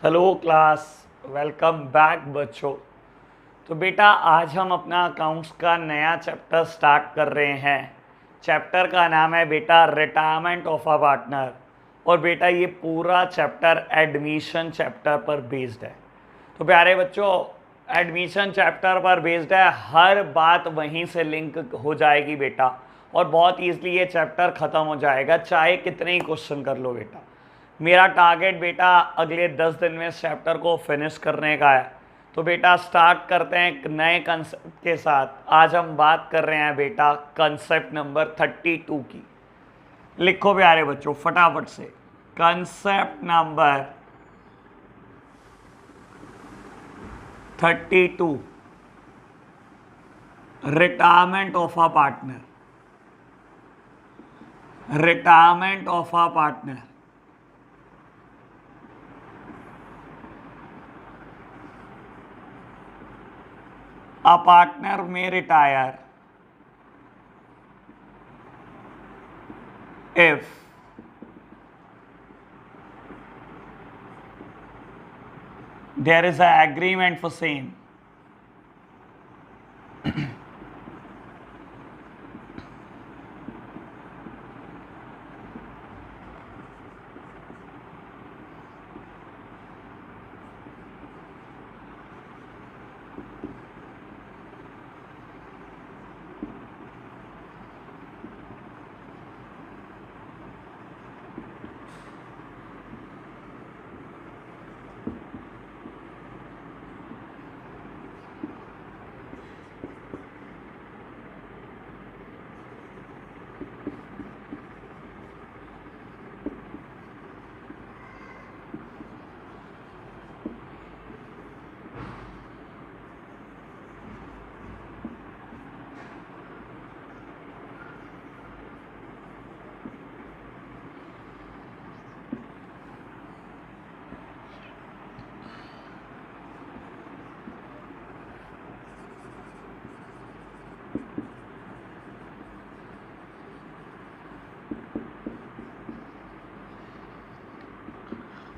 Hello class, welcome back बच्चों। तो बेटा आज हम अपना अकाउंट्स का नया चैप्टर स्टार्ट कर रहे हैं। चैप्टर का नाम है बेटा रिटायरमेंट ऑफ अ पार्टनर। और बेटा ये पूरा चैप्टर एडमिशन चैप्टर पर बेस्ड है। तो प्यारे बच्चों, एडमिशन चैप्टर पर बेस्ड है, हर बात वहीं से लिंक हो जाएगी बेटा। और बहुत ईजिली ये चैप्टर ख़त्म हो जाएगा, चाहे कितने ही क्वेश्चन कर लो बेटा। मेरा टारगेट बेटा अगले 10 दिन में इस चैप्टर को फिनिश करने का है। तो बेटा स्टार्ट करते हैं एक नए कंसेप्ट के साथ। आज हम बात कर रहे हैं बेटा कंसेप्ट नंबर 32 की। लिखो प्यारे बच्चों फटाफट से, concept number 32, retirement of a partner. Retirement of a partner. A partner may retire if there is an agreement for same.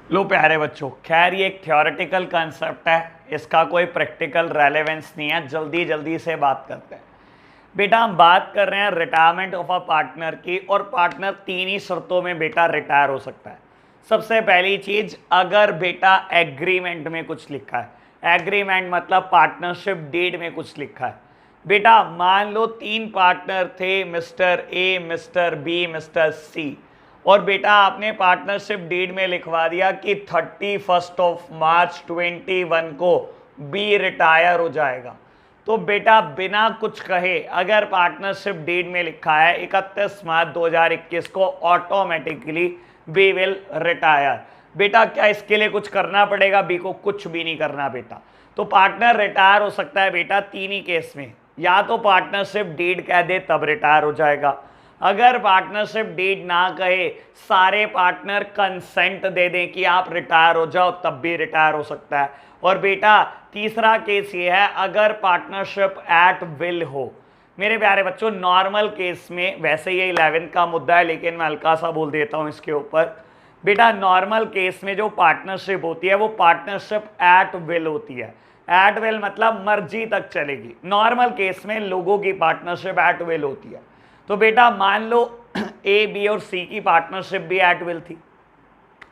लो प्यारे बच्चों, खैर ये एक थ्योरेटिकल कंसेप्ट है, इसका कोई प्रैक्टिकल रेलेवेंस नहीं है। जल्दी जल्दी से बात करते हैं बेटा। हम बात कर रहे हैं रिटायरमेंट ऑफ अ पार्टनर की, और पार्टनर तीन ही शर्तों में बेटा रिटायर हो सकता है। सबसे पहली चीज, अगर बेटा एग्रीमेंट में कुछ लिखा है। एग्रीमेंट मतलब पार्टनरशिप डीड में कुछ लिखा है। बेटा मान लो तीन पार्टनर थे, mister A, mister B, mister C, और बेटा आपने पार्टनरशिप डीड में लिखवा दिया कि 31 मार्च 21 को बी रिटायर हो जाएगा। तो बेटा बिना कुछ कहे अगर पार्टनरशिप डीड में लिखा है 31 मार्च 2021 को ऑटोमेटिकली बी विल रिटायर। बेटा क्या इसके लिए कुछ करना पड़ेगा? बी को कुछ भी नहीं करना बेटा। तो पार्टनर रिटायर हो सकता है बेटा तीन ही केस में। या तो पार्टनरशिप डीड कह दे तब रिटायर हो जाएगा, अगर पार्टनरशिप डीड ना कहे, सारे पार्टनर कंसेंट दे दें कि आप रिटायर हो जाओ, तब भी रिटायर हो सकता है। और बेटा तीसरा केस ये है, अगर पार्टनरशिप एट विल हो। मेरे प्यारे बच्चों नॉर्मल केस में, वैसे ये 11th का मुद्दा है लेकिन मैं हल्का सा बोल देता हूँ इसके ऊपर। बेटा नॉर्मल केस में जो पार्टनरशिप होती है वो पार्टनरशिप एट विल होती है। एट विल मतलब मर्जी तक चलेगी। नॉर्मल केस में लोगों की पार्टनरशिप एट विल होती है। तो बेटा मान लो ए, बी और सी की पार्टनरशिप भी एट विल थी।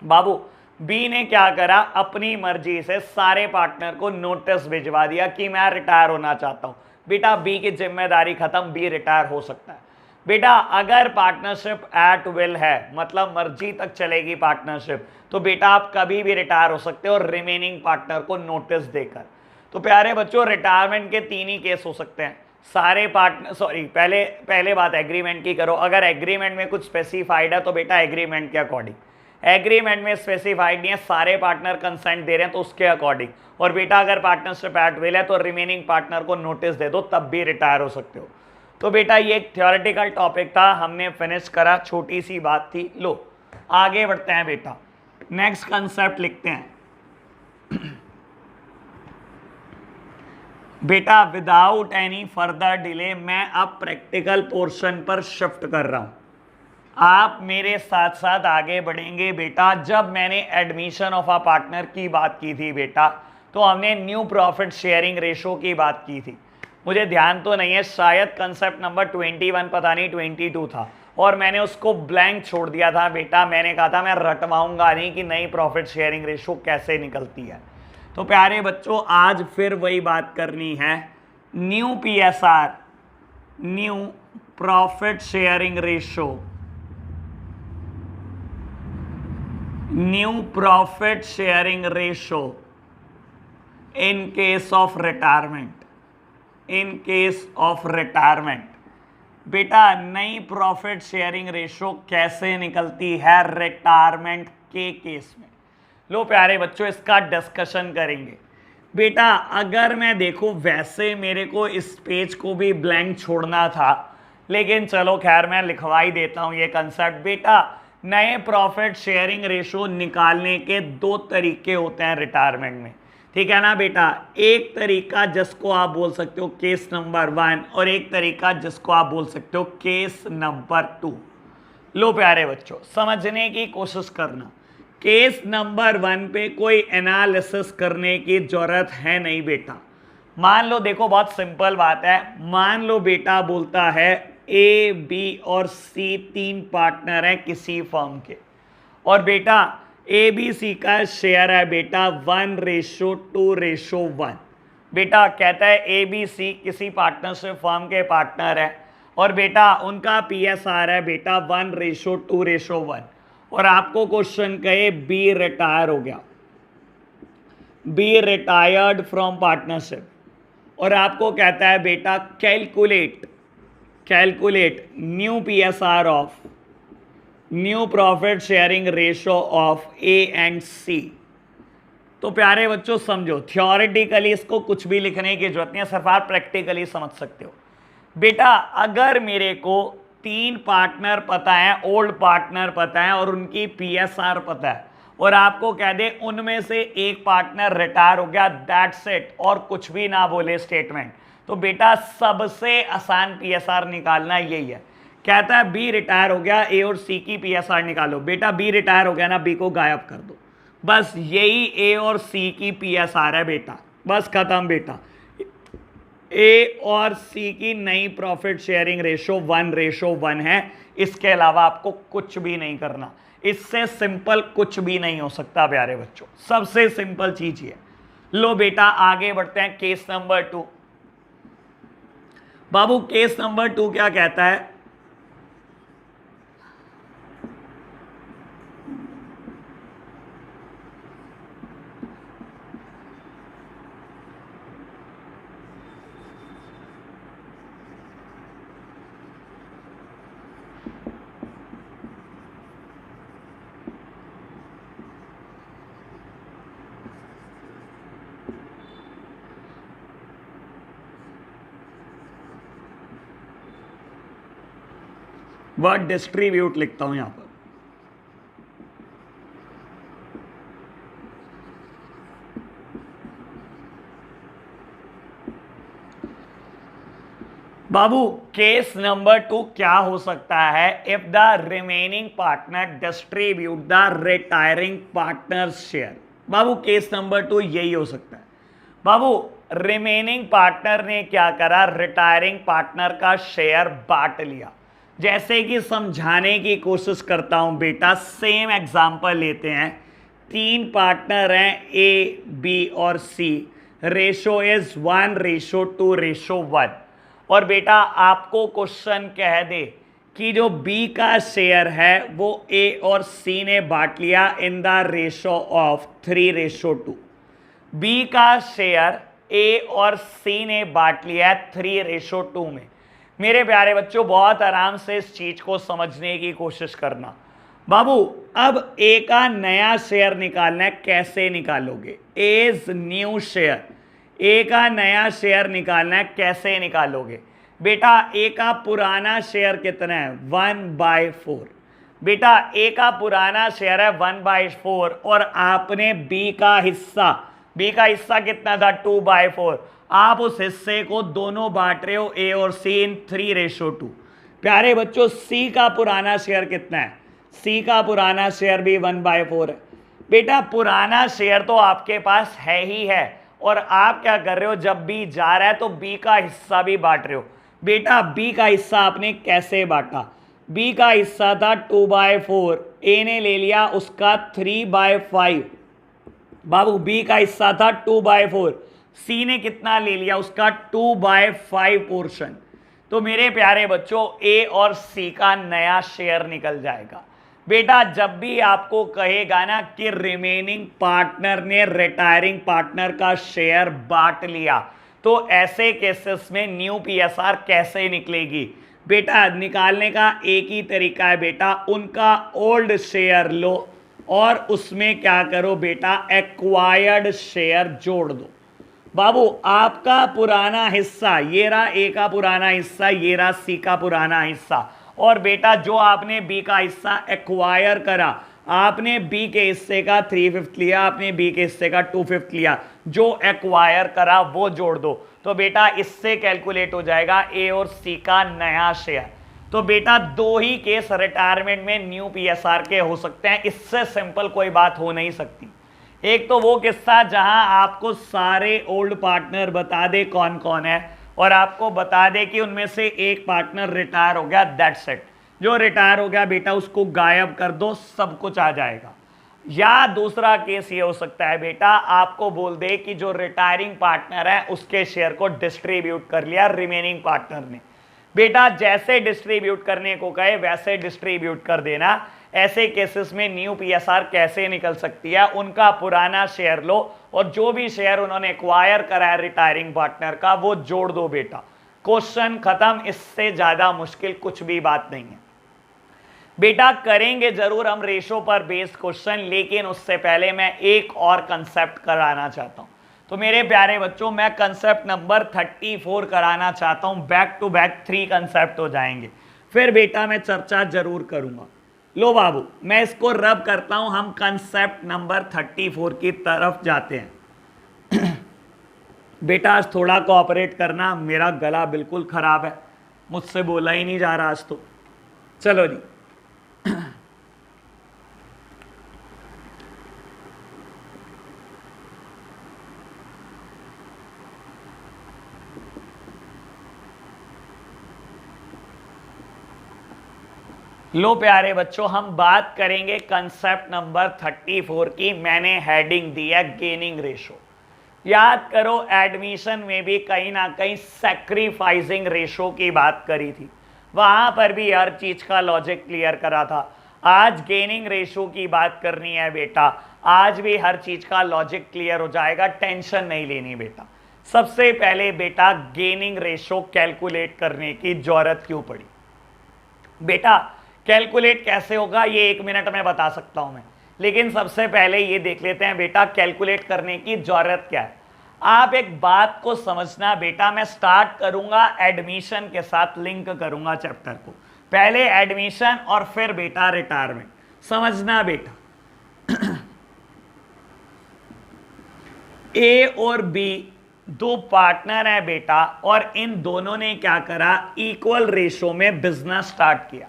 बाबू बी ने क्या करा, अपनी मर्जी से सारे पार्टनर को नोटिस भिजवा दिया कि मैं रिटायर होना चाहता हूं। बेटा बी की जिम्मेदारी खत्म, बी रिटायर हो सकता है। बेटा अगर पार्टनरशिप एट विल है मतलब मर्जी तक चलेगी पार्टनरशिप, तो बेटा आप कभी भी रिटायर हो सकते हो रिमेनिंग पार्टनर को नोटिस देकर। तो प्यारे बच्चों रिटायरमेंट के तीन ही केस हो सकते हैं। सारे पार्टनर, सॉरी पहले बात एग्रीमेंट की करो। अगर एग्रीमेंट में कुछ स्पेसिफाइड है तो बेटा एग्रीमेंट के अकॉर्डिंग। एग्रीमेंट में स्पेसिफाइड नहीं है, सारे पार्टनर कंसेंट दे रहे हैं तो उसके अकॉर्डिंग। और बेटा अगर पार्टनरशिप एट विल है तो रिमेनिंग पार्टनर को नोटिस दे दो, तब भी रिटायर हो सकते हो। तो बेटा ये एक थ्योरेटिकल टॉपिक था, हमने फिनिश करा, छोटी सी बात थी। लो आगे बढ़ते हैं बेटा, नेक्स्ट कंसेप्ट लिखते हैं। बेटा विदाउट एनी फर्दर डिले मैं अब प्रैक्टिकल पोर्शन पर शिफ्ट कर रहा हूं। आप मेरे साथ साथ आगे बढ़ेंगे बेटा। जब मैंने एडमिशन ऑफ अ पार्टनर की बात की थी बेटा, तो हमने न्यू प्रॉफिट शेयरिंग रेशो की बात की थी। मुझे ध्यान तो नहीं है, शायद कंसेप्ट नंबर 21 पता नहीं 22 था, और मैंने उसको ब्लैंक छोड़ दिया था बेटा। मैंने कहा था मैं रटवाऊंगा नहीं कि नई प्रॉफिट शेयरिंग रेशो कैसे निकलती है। तो प्यारे बच्चों, आज फिर वही बात करनी है। New PSR, new profit sharing ratio, new profit sharing ratio in case of retirement, in case of retirement. बेटा नई प्रॉफिट शेयरिंग रेशो कैसे निकलती है रिटायरमेंट के केस में? लो प्यारे बच्चों, इसका डिस्कशन करेंगे। बेटा अगर मैं देखो, वैसे मेरे को इस पेज को भी ब्लैंक छोड़ना था, लेकिन चलो खैर मैं लिखवा ही देता हूं ये कंसेप्ट। बेटा नए प्रॉफिट शेयरिंग रेशो निकालने के दो तरीके होते हैं रिटायरमेंट में, ठीक है ना बेटा। एक तरीका जिसको आप बोल सकते हो केस नंबर 1, और एक तरीका जिसको आप बोल सकते हो केस नंबर 2। लो प्यारे बच्चों, समझने की कोशिश करना। केस नंबर 1 पे कोई एनालिसिस करने की जरूरत है नहीं बेटा। मान लो, देखो बहुत सिंपल बात है। मान लो बेटा बोलता है A, B और C 3 पार्टनर हैं किसी फर्म के, और बेटा ABC का शेयर है बेटा 1:2:1। बेटा कहता है ABC किसी पार्टनरशिप फर्म के पार्टनर है, और बेटा उनका PSR है बेटा 1:2:1। और आपको क्वेश्चन कहे B रिटायर हो गया, B रिटायर्ड फ्रॉम पार्टनरशिप, और आपको कहता है बेटा calculate new PSR of, new profit sharing ratio of A and C। तो प्यारे बच्चों समझो, थियोरेटिकली इसको कुछ भी लिखने की जरूरत नहीं है, सिर्फ आप प्रैक्टिकली समझ सकते हो। बेटा अगर मेरे को 3 पार्टनर पता है, ओल्ड पार्टनर पता है, और उनकी PSR पता है, और आपको कह दे उनमें से एक पार्टनर रिटायर हो गया, दैट्स इट, और कुछ भी ना बोले स्टेटमेंट, तो बेटा सबसे आसान PSR निकालना यही है। कहता है B रिटायर हो गया, A और C की PSR निकालो। बेटा B रिटायर हो गया ना, B को गायब कर दो, बस यही A और C की PSR है बेटा, बस खत्म बेटा। A और C की नई प्रॉफिट शेयरिंग रेशो 1:1 है। इसके अलावा आपको कुछ भी नहीं करना, इससे सिंपल कुछ भी नहीं हो सकता प्यारे बच्चों, सबसे सिंपल चीज ये। लो बेटा आगे बढ़ते हैं, केस नंबर 2। बाबू केस नंबर 2 क्या कहता है? वर्ड डिस्ट्रीब्यूट लिखता हूं यहां पर। बाबू केस नंबर 2 क्या हो सकता है? If the remaining partner distribute the retiring partner share. Babu case number 2 यही हो सकता है। बाबू रिमेनिंग पार्टनर ने क्या करा? रिटायरिंग पार्टनर का शेयर बांट लिया। जैसे कि समझाने की कोशिश करता हूं बेटा, सेम एग्जांपल लेते हैं। 3 पार्टनर हैं A, B और C, रेशो इज 1:2:1। और बेटा आपको क्वेश्चन कह दे कि जो B का शेयर है वो A और C ने बांट लिया इन द रेशो ऑफ 3:2। B का शेयर A और C ने बांट लिया है 3:2 में। मेरे प्यारे बच्चों बहुत आराम से इस चीज को समझने की कोशिश करना। बाबू अब A का नया शेयर निकालना है, कैसे निकालोगे? एज न्यू शेयर, A का नया शेयर निकालना है, कैसे निकालोगे? बेटा A का पुराना शेयर कितना है? 1/4। बेटा A का पुराना शेयर है 1/4, और आपने B का हिस्सा कितना था? 2/4। आप उस हिस्से को दोनों बांट रहे हो A और C इन 3:2। प्यारे बच्चों सी का पुराना शेयर कितना है? सी का पुराना शेयर भी 1/4 है। बेटा पुराना शेयर तो आपके पास है ही है, और आप क्या कर रहे हो, जब बी जा रहा है तो बी का हिस्सा भी बांट रहे हो। बेटा बी का हिस्सा आपने कैसे बांटा? बी का हिस्सा था 2/4, ए ने ले लिया उसका 3/5। बाबू बी का हिस्सा था 2/4, सी ने कितना ले लिया? उसका 2/5 पोर्शन। तो मेरे प्यारे बच्चों ए और सी का नया शेयर निकल जाएगा। बेटा जब भी आपको कहेगा ना कि रिमेनिंग पार्टनर ने रिटायरिंग पार्टनर का शेयर बांट लिया, तो ऐसे केसेस में न्यू पीएसआर कैसे निकलेगी? बेटा निकालने का एक ही तरीका है बेटा, उनका ओल्ड शेयर लो और उसमें क्या करो बेटा, एक्वायर्ड शेयर जोड़ दो। बाबू आपका पुराना हिस्सा ये रहा, ए का पुराना हिस्सा ये रहा, सी का पुराना हिस्सा, और बेटा जो आपने बी का हिस्सा एक्वायर करा, आपने बी के हिस्से का 3/5 लिया, आपने बी के हिस्से का 2/5 लिया, जो एक्वायर करा वो जोड़ दो। तो बेटा इससे कैलकुलेट हो जाएगा ए और सी का नया शेयर। तो बेटा दो ही केस रिटायरमेंट में न्यू पीएसआर के हो सकते हैं, इससे सिंपल कोई बात हो नहीं सकती। एक तो वो किस्सा जहां आपको सारे ओल्ड पार्टनर बता दे कौन कौन है, और आपको बता दे कि उनमें से एक पार्टनर रिटायर हो गया, दैट्स इट। जो रिटायर हो गया बेटा उसको गायब कर दो, सब कुछ आ जाएगा। या दूसरा केस ये हो सकता है बेटा, आपको बोल दे कि जो रिटायरिंग पार्टनर है उसके शेयर को डिस्ट्रीब्यूट कर लिया रिमेनिंग पार्टनर ने। बेटा जैसे डिस्ट्रीब्यूट करने को कहे वैसे डिस्ट्रीब्यूट कर देना। ऐसे केसेस में न्यू पीएसआर कैसे निकल सकती है? उनका पुराना शेयर लो और जो भी शेयर उन्होंने एक्वायर करा है रिटायरिंग पार्टनर का वो जोड़ दो बेटा, क्वेश्चन खत्म। इससे ज्यादा मुश्किल कुछ भी बात नहीं है बेटा। करेंगे जरूर हम रेशो पर बेस्ड क्वेश्चन, लेकिन उससे पहले मैं एक और कंसेप्ट कराना चाहता हूं। तो मेरे प्यारे बच्चों मैं कंसेप्ट नंबर 34 कराना चाहता हूं, बैक टू बैक 3 कंसेप्ट हो जाएंगे, फिर बेटा मैं चर्चा जरूर करूंगा। लो बाबू मैं इसको रब करता हूं, हम कंसेप्ट नंबर 34 की तरफ जाते हैं। बेटा आज थोड़ा कोऑपरेट करना, मेरा गला बिल्कुल खराब है, मुझसे बोला ही नहीं जा रहा आज तो। चलो जी लो प्यारे बच्चों हम बात करेंगे कंसेप्ट नंबर 34 की। मैंने हेडिंग दी है गेनिंग रेशो। याद करो एडमिशन में भी कहीं ना कहीं सैक्रिफाइसिंग रेशो की बात करी थी, वहां पर भी हर चीज का लॉजिक क्लियर करा था। आज गेनिंग रेशो की बात करनी है बेटा, आज भी हर चीज का लॉजिक क्लियर हो जाएगा, टेंशन नहीं लेनी बेटा। सबसे पहले बेटा गेनिंग रेशो कैलकुलेट करने की जरूरत क्यों पड़ी? बेटा कैलकुलेट कैसे होगा ये 1 मिनट में बता सकता हूं मैं, लेकिन सबसे पहले ये देख लेते हैं बेटा कैलकुलेट करने की जरूरत क्या है। आप एक बात को समझना बेटा, मैं स्टार्ट करूंगा एडमिशन के साथ, लिंक करूंगा चैप्टर को, पहले एडमिशन और फिर बेटा रिटायरमेंट। समझना बेटा ए और बी दो पार्टनर है बेटा, और इन दोनों ने क्या करा, इक्वल रेशो में बिजनेस स्टार्ट किया।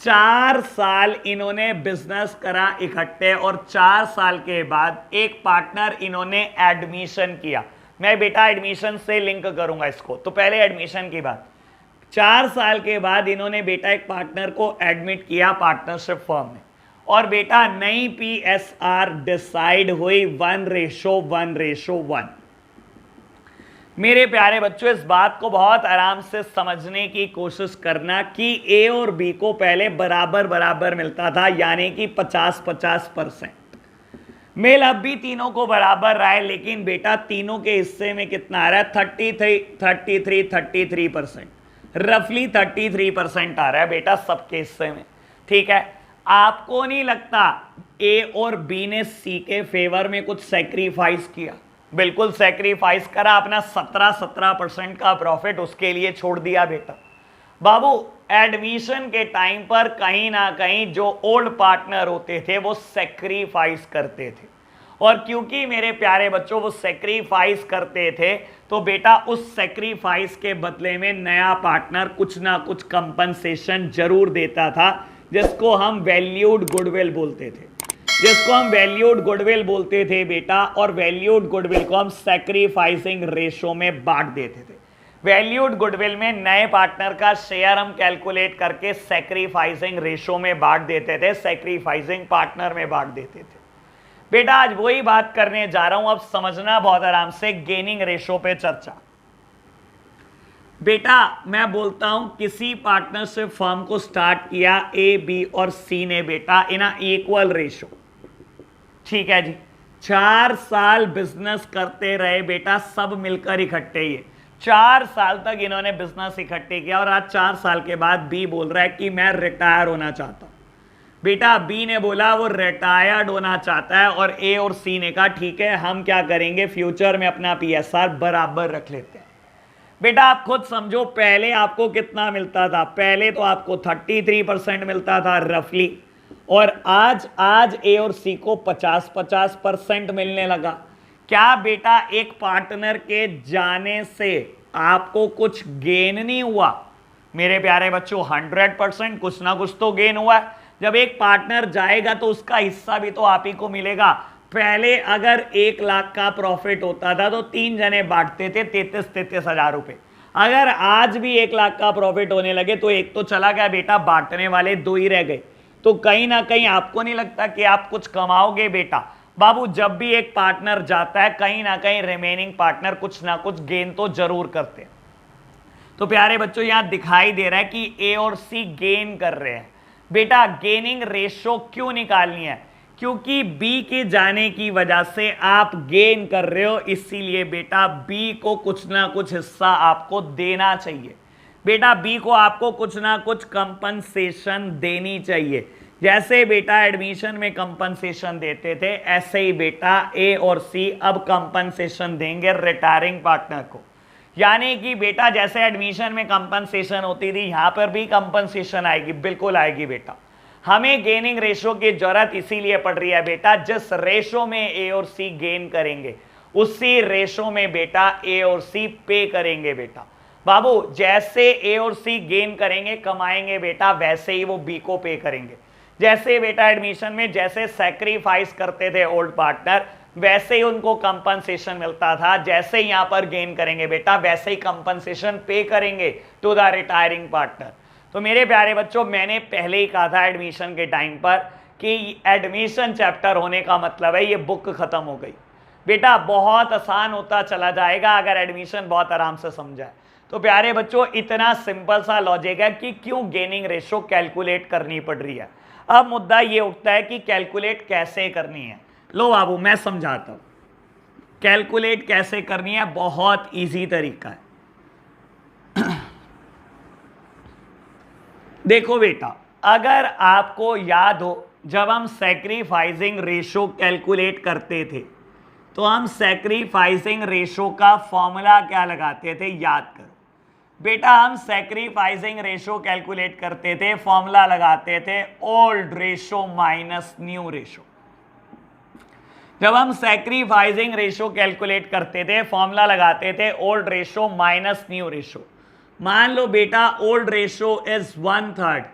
4 साल इन्होंने बिजनेस करा इकट्ठे, और 4 साल के बाद एक पार्टनर इन्होंने एडमिशन किया। मैं बेटा एडमिशन से लिंक करूंगा इसको, तो पहले एडमिशन की बात। 4 साल के बाद इन्होंने बेटा एक पार्टनर को एडमिट किया पार्टनरशिप फर्म में, और बेटा नई पीएसआर डिसाइड हुई 1:1:1। मेरे प्यारे बच्चों इस बात को बहुत आराम से समझने की कोशिश करना कि ए और बी को पहले बराबर बराबर मिलता था, यानी कि 50-50%। मेल अब भी तीनों को बराबर रहा है, लेकिन बेटा तीनों के हिस्से में कितना आ रहा है, 33% रफली 33% आ रहा है बेटा सबके हिस्से में। ठीक है, आपको नहीं लगता ए और बी ने सी के फेवर में कुछ सेक्रीफाइस किया? बिल्कुल सेक्रीफाइस करा, अपना 17% का प्रॉफिट उसके लिए छोड़ दिया बेटा। बाबू एडमिशन के टाइम पर कहीं ना कहीं जो ओल्ड पार्टनर होते थे वो सेक्रीफाइस करते थे, और क्योंकि मेरे प्यारे बच्चों वो सेक्रीफाइस करते थे तो बेटा उस सेक्रीफाइस के बदले में नया पार्टनर कुछ ना कुछ कंपनसेशन जरूर देता था, जिसको हम वैल्यूड गुडविल बोलते थे, जिसको हम वैल्यूड गुडविल बोलते थे बेटा। और वैल्यूड गुडविल को हम सैक्रिफाइसिंग रेशो में बांट देते थे। वैल्यूड गुडविल में नए पार्टनर का शेयर हम कैलकुलेट करके सैक्रिफाइसिंग रेशो में बांट देते थे, सैक्रिफाइसिंग पार्टनर में बांट देते थे बेटा। आज वही बात करने जा रहा हूं, अब समझना बहुत आराम से, गेनिंग रेशो पे चर्चा। बेटा मैं बोलता हूं किसी पार्टनरशिप फर्म को स्टार्ट किया ए, बी और सी ने बेटा इन इक्वल रेशो, ठीक है जी। 4 साल बिजनेस करते रहे बेटा, सब मिलकर इकट्ठे। ये 4 साल तक इन्होंने बिजनेस इकट्ठे किया और आज 4 साल के बाद बी बोल रहा है कि मैं रिटायर होना चाहता हूं। बेटा बी ने बोला वो रिटायर्ड होना चाहता है और ए और सी ने कहा ठीक है हम क्या करेंगे, फ्यूचर में अपना पीएसआर बराबर रख लेते हैं। बेटा आप खुद समझो, पहले आपको कितना मिलता था? पहले तो आपको 33% मिलता था रफली, और आज ए और सी को 50-50% मिलने लगा। क्या बेटा एक पार्टनर के जाने से आपको कुछ गेन नहीं हुआ? मेरे प्यारे बच्चों 100% कुछ ना कुछ तो गेन हुआ है। जब एक पार्टनर जाएगा तो उसका हिस्सा भी तो आप ही को मिलेगा। पहले अगर 1 लाख का प्रॉफिट होता था तो 3 जने बांटते थे 33 हजार रुपए। अगर आज भी 1 लाख का प्रॉफिट होने लगे तो एक तो चला गया बेटा, बांटने वाले 2 ही रह गए। तो कहीं ना कहीं आपको नहीं लगता कि आप कुछ कमाओगे बेटा? बाबू जब भी एक पार्टनर जाता है कहीं ना कहीं रिमेनिंग पार्टनर कुछ ना कुछ गेन तो जरूर करते हैं। तो प्यारे बच्चों यहां दिखाई दे रहा है कि ए और सी गेन कर रहे हैं। बेटा गेनिंग रेशो क्यों निकालनी है? क्योंकि बी के जाने की वजह से आप गेन कर रहे हो, इसीलिए बेटा बी को कुछ ना कुछ हिस्सा आपको देना चाहिए। बेटा बी को आपको कुछ ना कुछ कंपनसेशन देनी चाहिए। जैसे बेटा एडमिशन में कंपनसेशन देते थे, ऐसे ही बेटा ए और सी अब कंपनसेशन देंगे रिटायरिंग पार्टनर को। यानी कि बेटा जैसे एडमिशन में कंपनसेशन होती थी, यहां पर भी कंपनसेशन आएगी, बिल्कुल आएगी बेटा। हमें गेनिंग रेशो की जरूरत इसीलिए पड़ रही है बेटा, जिस रेशो में ए और सी गेन करेंगे उसी रेशो में बेटा ए और सी पे करेंगे बेटा। बाबू जैसे ए और सी गेन करेंगे कमाएंगे बेटा, वैसे ही वो बी को पे करेंगे। जैसे बेटा एडमिशन में जैसे सैक्रिफाइस करते थे ओल्ड पार्टनर, वैसे ही उनको कंपनसेशन मिलता था। जैसे यहां पर गेन करेंगे बेटा, वैसे ही कंपनसेशन पे करेंगे टू द रिटायरिंग पार्टनर। तो मेरे प्यारे बच्चों मैंने पहले ही कहा था एडमिशन के टाइम पर कि एडमिशन चैप्टर होने का मतलब है ये बुक खत्म हो गई। बेटा बहुत आसान होता चला जाएगा अगर एडमिशन बहुत आराम से समझाए। तो प्यारे बच्चों इतना सिंपल सा लॉजिक है कि क्यों गेनिंग रेशो कैलकुलेट करनी पड़ रही है। अब मुद्दा ये उठता है कि कैलकुलेट कैसे करनी है। लो बाबू मैं समझाता हूं कैलकुलेट कैसे करनी है, बहुत इजी तरीका है। देखो बेटा अगर आपको याद हो जब हम सैक्रिफाइसिंग रेशो कैलकुलेट करते थे तो हम सैक्रिफाइसिंग रेशो का फॉर्मूला क्या लगाते थे, याद करो बेटा। हम सैक्रिफाइसिंग रेशो कैलकुलेट करते थे, फॉर्मूला लगाते थे old ratio minus new ratio. जब हम सैक्रिफाइसिंग रेशो कैलकुलेट करते थे फॉर्मूला लगाते थे old ratio minus new ratio. मान लो बेटा old ratio is 1/3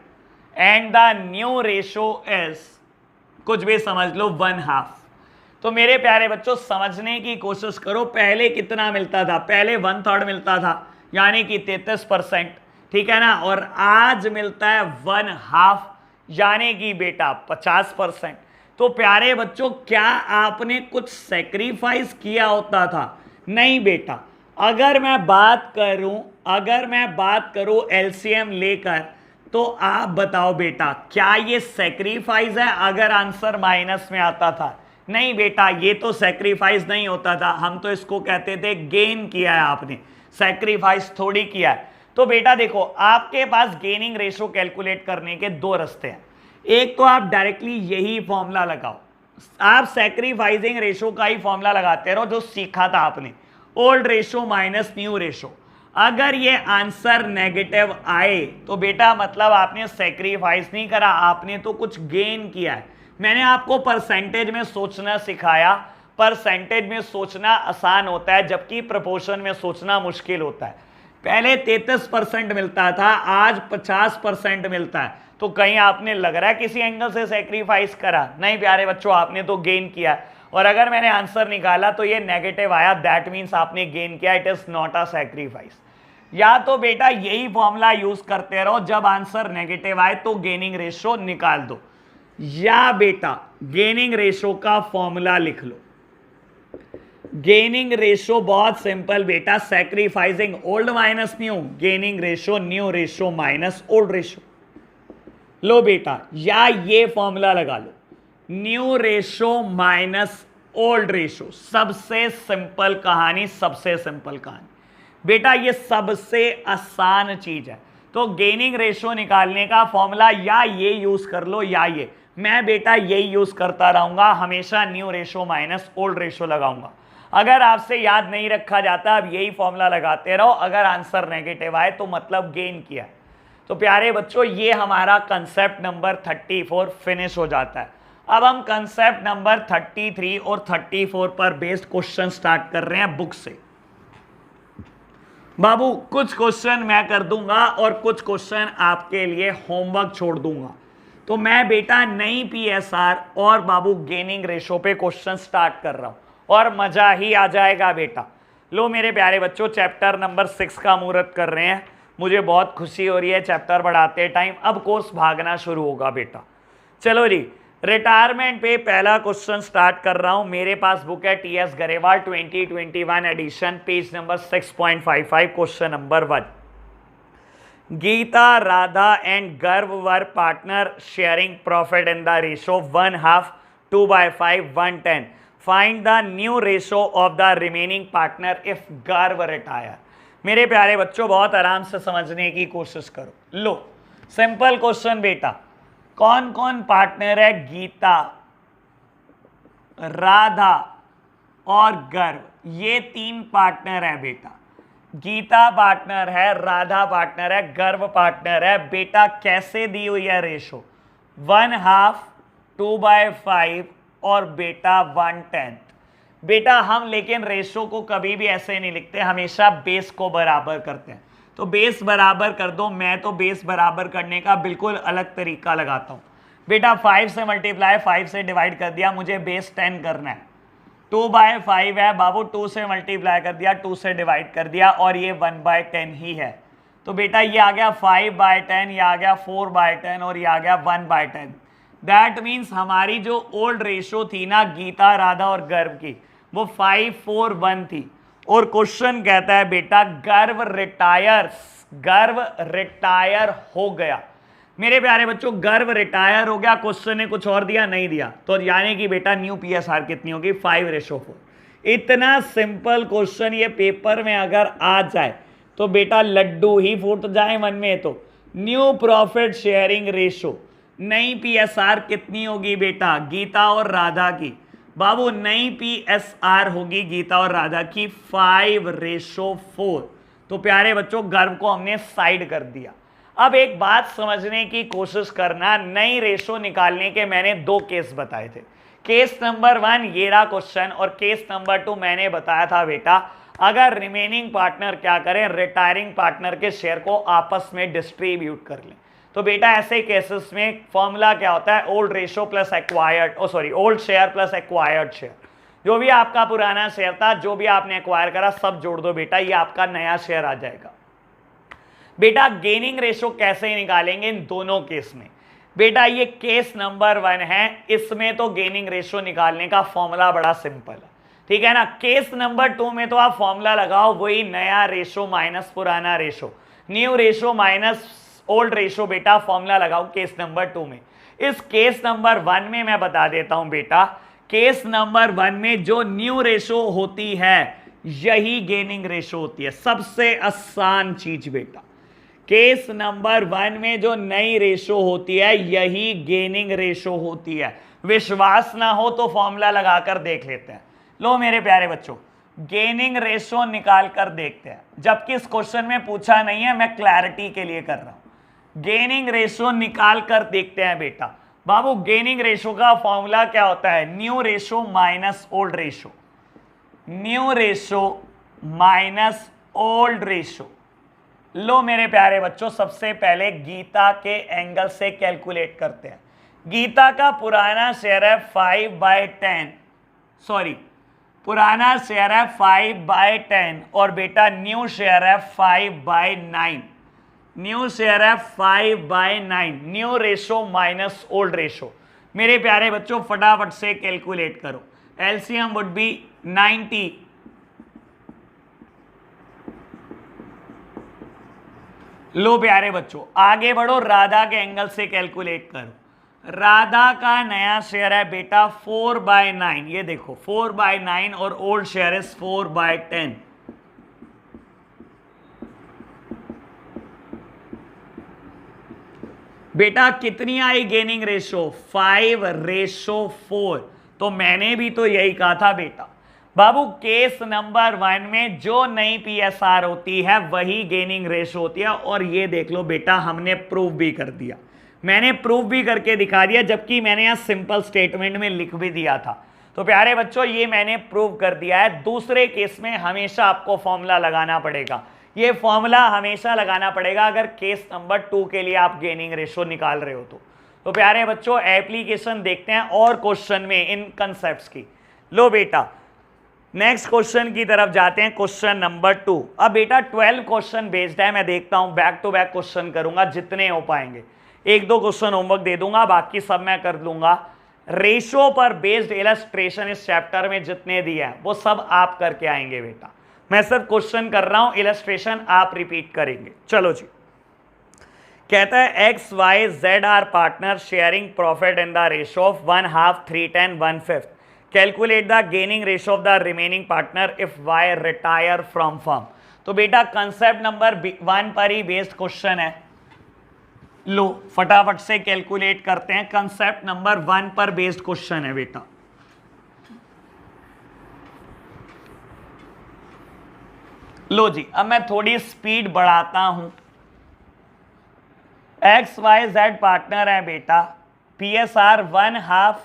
and the new ratio is कुछ भी समझ लो 1/2। तो मेरे प्यारे बच्चों समझने की कोशिश करो, पहले कितना मिलता था? पहले 1/3 मिलता था यानी कि 33%, ठीक है ना। और आज मिलता है 1/2 यानी कि बेटा 50%। तो प्यारे बच्चों क्या आपने कुछ सैक्रिफाइस किया होता था? नहीं बेटा। अगर मैं बात करूं एलसीएम लेकर तो आप बताओ बेटा क्या ये सैक्रिफाइस है? अगर आंसर माइनस में आता था, नहीं बेटा ये तो सैक्रिफाइस नहीं होता था, हम तो इसको कहते थे गेन किया है आपने, सैक्रिफाइस थोड़ी किया है। तो बेटा देखो आपके पास गेनिंग रेशो कैलकुलेट करने के 2 रास्ते हैं। एक तो आप डायरेक्टली यही फॉर्मूला लगाओ, आप सैक्रिफाइसिंग रेशो का ही फॉर्मूला लगाते रहो जो सीखा था आपने, old ratio minus new ratio. अगर ये आंसर नेगेटिव आए तो बेटा मतलब आपने सैक्रिफाइस नहीं करा, आपने तो कुछ गेन किया है। मैंने आपको परसेंटेज में सोचना सिखाया, परसेंटेज में सोचना आसान होता है जबकि प्रोपोर्शन में सोचना मुश्किल होता है। पहले 33% मिलता था, आज 50% मिलता है। तो कहीं आपने लग रहा है किसी एंगल से सेक्रीफाइस करा? नहीं प्यारे बच्चों, आपने तो गेन किया। और अगर मैंने आंसर निकाला तो ये नेगेटिव आया, दैट मीन्स आपने गेन किया, it is not a sacrifice. या तो बेटा यही फॉर्मूला यूज करते रहो, जब आंसर नेगेटिव आए तो गेनिंग रेशो निकाल दो, या बेटा गेनिंग रेशो का फॉर्मूला लिख लो। गेनिंग रेशो बहुत सिंपल बेटा, sacrificing old minus new, gaining ratio new ratio minus old ratio. लो बेटा, या ये फॉर्मूला लगा लो, new ratio minus old ratio. सबसे सिंपल कहानी, सबसे सिंपल कहानी बेटा, ये सबसे आसान चीज है। तो गेनिंग रेशो निकालने का फॉर्मूला या ये यूज कर लो या ये। मैं बेटा यही यूज करता रहूंगा, हमेशा new ratio minus old ratio लगाऊंगा। अगर आपसे याद नहीं रखा जाता, अब यही फॉर्मूला लगाते रहो, अगर आंसर नेगेटिव आए तो मतलब गेन किया। तो प्यारे बच्चों, ये हमारा कंसेप्ट नंबर 34 फिनिश हो जाता है। अब हम कंसेप्ट नंबर 33 और 34 पर बेस्ड क्वेश्चन स्टार्ट कर रहे हैं बुक से। बाबू कुछ क्वेश्चन मैं कर दूंगा और कुछ क्वेश्चन आपके लिए होमवर्क छोड़ दूंगा। तो मैं बेटा नई पीएसआर और बाबू गेनिंग रेशो पे क्वेश्चन स्टार्ट कर रहा हूं और मजा ही आ जाएगा बेटा। लो मेरे प्यारे बच्चों, चैप्टर नंबर 6 का मुहूर्त कर रहे हैं। मुझे बहुत खुशी हो रही है चैप्टर बढ़ाते टाइम। अब कोर्स भागना शुरू होगा बेटा। चलो जी, रिटायरमेंट पे पहला क्वेश्चन स्टार्ट कर रहा हूं। मेरे पास बुक है TS Grewal 2021 edition, page number 6.55, question number 1। Geeta, Radha and Garv were partner sharing profit in the ratio 1/2, 2/5, 1/10। Find the new ratio of the remaining partner if Garv retire. मेरे प्यारे बच्चों, बहुत आराम से समझने की कोशिश करो। लो सिंपल क्वेश्चन बेटा, कौन कौन पार्टनर है? गीता, राधा और गर्व, ये 3 पार्टनर है बेटा। गीता पार्टनर है, राधा पार्टनर है, गर्व पार्टनर है। बेटा कैसे दी हुई है रेशो? 1/2, 2/5 और बेटा 1/10। बेटा हम लेकिन रेशो को कभी भी ऐसे नहीं लिखते, हमेशा बेस को बराबर करते हैं। तो बेस बराबर कर दो। मैं तो बेस बराबर करने का बिल्कुल अलग तरीका लगाता हूं बेटा। 5 से मल्टीप्लाई, 5 से डिवाइड कर दिया, मुझे बेस 10 करना है। 2/5 है बाबू, 2 से मल्टीप्लाई कर दिया, 2 से डिवाइड कर दिया, और ये 1/10 ही है। तो बेटा ये आ गया 5/10, ये आ गया 4/10 और ये आ गया 1/10। दैट मीन्स हमारी जो ओल्ड रेशो थी ना गीता, राधा और गर्व की, वो 5-4-1 थी। और क्वेश्चन कहता है बेटा गर्व रिटायर हो गया। मेरे प्यारे बच्चों, गर्व रिटायर हो गया, क्वेश्चन ने कुछ और दिया नहीं दिया, तो यानी कि बेटा न्यू पीएसआर कितनी होगी? 5/4। इतना सिंपल क्वेश्चन ये पेपर में अगर आ जाए तो बेटा लड्डू ही फूट जाए मन में। तो न्यू प्रॉफिट शेयरिंग रेशो, नई पीएसआर कितनी होगी बेटा? गीता और राधा की। बाबू नई पीएसआर होगी गीता और राधा की 5/4। तो प्यारे बच्चों, गर्व को हमने साइड कर दिया। अब एक बात समझने की कोशिश करना, नई रेशो निकालने के मैंने 2 केस बताए थे। केस नंबर 1 ये रहा क्वेश्चन, और केस नंबर 2 मैंने बताया था बेटा अगर रिमेनिंग पार्टनर क्या करें, रिटायरिंग पार्टनर के शेयर को आपस में डिस्ट्रीब्यूट कर लें। तो बेटा ऐसे केसेस में फॉर्मूला क्या होता है? Old ratio plus acquired, old share plus acquired share. जो भी आपका पुराना शेयर था, जो भी आपने एक्वायर करा, सब जोड़ दो बेटा, ये आपका नया शेयर आ जाएगा। बेटा गेनिंग रेशो कैसे निकालेंगे इन दोनों केस में? बेटा ये केस नंबर 1 है, इसमें तो गेनिंग रेशो निकालने का फॉर्मूला बड़ा सिंपल है, ठीक है ना। केस नंबर 2 में तो आप फॉर्मूला लगाओ, वही नया रेशो माइनस पुराना ratio, new ratio minus old ratio. बेटा फॉर्मूला लगाओ केस नंबर 2 में। इस केस नंबर 1 में मैं बता देता हूं बेटा, केस नंबर 1 में जो न्यू रेशो होती है यही गेनिंग रेशो होती है। सबसे आसान चीज बेटा, केस नंबर 1 में जो नई रेशो होती है यही गेनिंग रेशो होती है। विश्वास ना हो तो फॉर्मूला लगाकर देख लेते हैं। लो मेरे प्यारे बच्चों, गेनिंग रेशो निकाल कर देखते हैं, जबकि इस क्वेश्चन में पूछा नहीं है, मैं क्लैरिटी के लिए कर रहा हूं। गेनिंग रेशो निकाल कर देखते हैं बेटा। बाबू गेनिंग रेशो का फॉर्मूला क्या होता है? New ratio minus old ratio, new ratio minus old ratio. लो मेरे प्यारे बच्चों, सबसे पहले गीता के एंगल से कैलकुलेट करते हैं। गीता का पुराना शेयर है 5/10, सॉरी पुराना शेयर है 5/10 और बेटा न्यू शेयर है 5/9, न्यू शेयर है 5/9, new ratio minus old ratio. मेरे प्यारे बच्चों फटाफट से कैलकुलेट करो। एलसीएम वुड बी 90, लो प्यारे बच्चों आगे बढ़ो, राधा के एंगल से कैलकुलेट करो। राधा का नया शेयर है बेटा 4/9, ये देखो 4/9 और ओल्ड शेयर इज 4/10। बेटा कितनी आई गेनिंग रेशो? 5/4। तो मैंने भी तो यही कहा था बेटा। बाबू केस नंबर 1 में जो नई पीएसआर होती है वही गेनिंग रेशो होती है, और ये देख लो बेटा हमने प्रूव भी कर दिया, मैंने प्रूव भी करके दिखा दिया, जबकि मैंने यहाँ सिंपल स्टेटमेंट में लिख भी दिया था। तो प्यारे बच्चों ये मैंने प्रूव कर दिया है। दूसरे केस में हमेशा आपको फॉर्मूला लगाना पड़ेगा, ये फॉर्मूला हमेशा लगाना पड़ेगा अगर केस नंबर 2 के लिए आप गेनिंग रेशो निकाल रहे हो तो प्यारे बच्चों एप्लीकेशन देखते हैं और क्वेश्चन में इन कंसेप्ट्स की। लो बेटा नेक्स्ट क्वेश्चन की तरफ जाते हैं, क्वेश्चन नंबर 2। अब बेटा 12 क्वेश्चन बेस्ड है, मैं देखता हूं बैक टू बैक क्वेश्चन करूंगा जितने हो पाएंगे, 1-2 क्वेश्चन होमवर्क दे दूंगा, बाकी सब मैं कर लूंगा। रेशो पर बेस्ड इलस्ट्रेशन इस चैप्टर में जितने दिए हैं वो सब आप करके आएंगे बेटा, मैं सिर्फ क्वेश्चन कर रहा हूं, इलस्ट्रेशन आप रिपीट करेंगे। चलो जी, कहता है X Y Z are partner sharing profit in the ratio of 1/2, 3/10, 1/5। Calculate the gaining ratio of the remaining partner if Y retire from firm. तो बेटा कंसेप्ट नंबर 1 पर ही बेस्ड क्वेश्चन है, लो फटाफट से कैलकुलेट करते हैं। कंसेप्ट नंबर 1 पर based question है बेटा। लो जी अब मैं थोड़ी स्पीड बढ़ाता हूं। एक्स वाई जेड पार्टनर है बेटा, पीएसआर 1/2,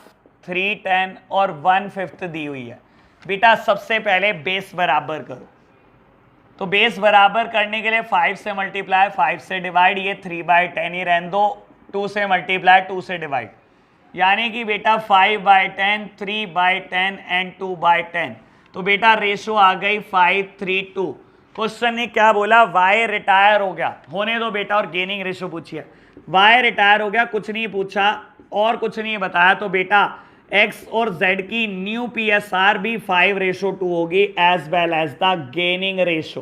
3/10 और 1/5 दी हुई है बेटा। सबसे पहले बेस बराबर करो, तो बेस बराबर करने के लिए 5 से मल्टीप्लाई, 5 से डिवाइड, ये 3/10 ही रहने दो, 2 से मल्टीप्लाई, 2 से डिवाइड, यानी कि बेटा 5/10, 3/10 एंड 2/10। तो बेटा रेशो आ गई 5:3:2। क्वेश्चन ने क्या बोला? वाई रिटायर हो गया, होने दो बेटा, और गेनिंग रेशो पूछिए। वाई रिटायर हो गया, कुछ नहीं पूछा और कुछ नहीं बताया, तो बेटा एक्स और जेड की न्यू पीएसआर भी 5:2 होगी as well as the gaining ratio,